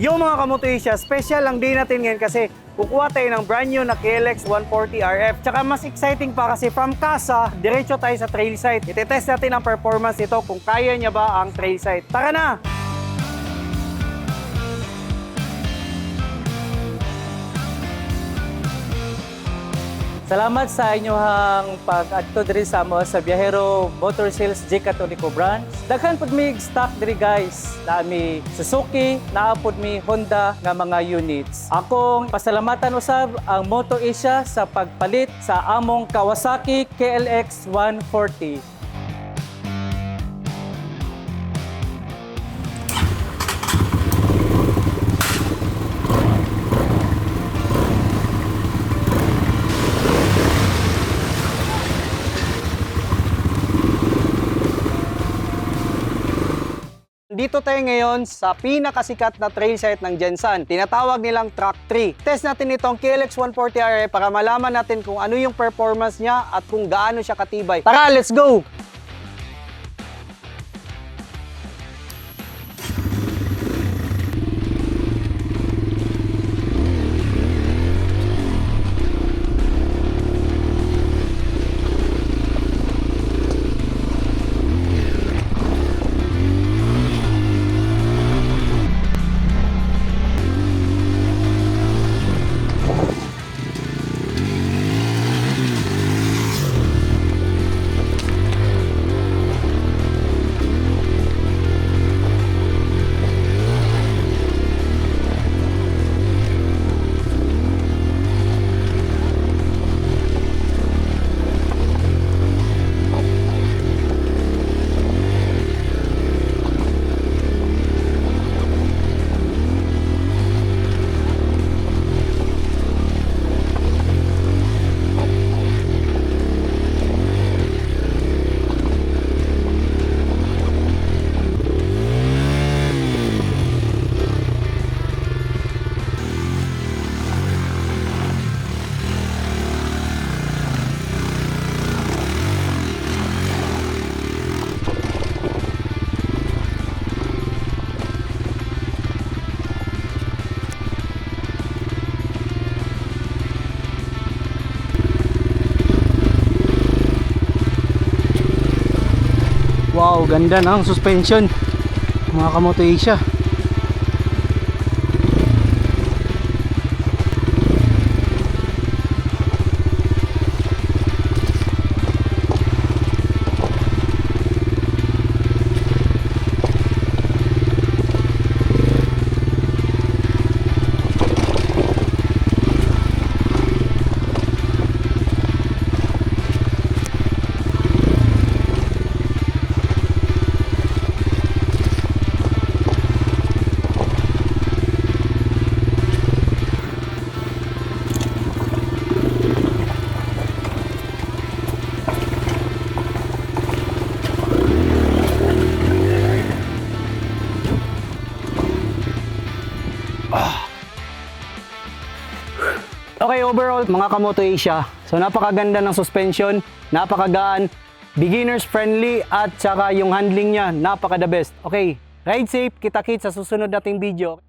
Yung mga Kamoto Asia, special lang din natin ngayon kasi kukuha tayo ng brand new na KLX 140 RF. Tsaka mas exciting pa kasi from casa, diretso tayo sa trail site. Itetest natin ang performance nito kung kaya niya ba ang trail site. Tara na! Salamat sa inyong pag-adto diri sa mo sa Biyahero Motor Sales J. Catolico Branch. Daghan pud mi stock diri guys. Naami Suzuki, naapod mi Honda nga mga units. Akong pasalamatan usab ang Moto Asia sa pagpalit sa among Kawasaki KLX 140. Dito tayo ngayon sa pinakasikat na trail site ng Gensan. Tinatawag nilang Track 3. Test natin itong KLX 140 RF para malaman natin kung ano yung performance niya at kung gaano siya katibay. Tara, let's go! Wow, ganda ng suspension mga Kamoto Asia. Okay, overall mga Kamoto Asia, so napakaganda ng suspension, napakagaan, beginners friendly at saka yung handling niya napaka the best. Okay, ride safe, kita-kits sa susunod nating video.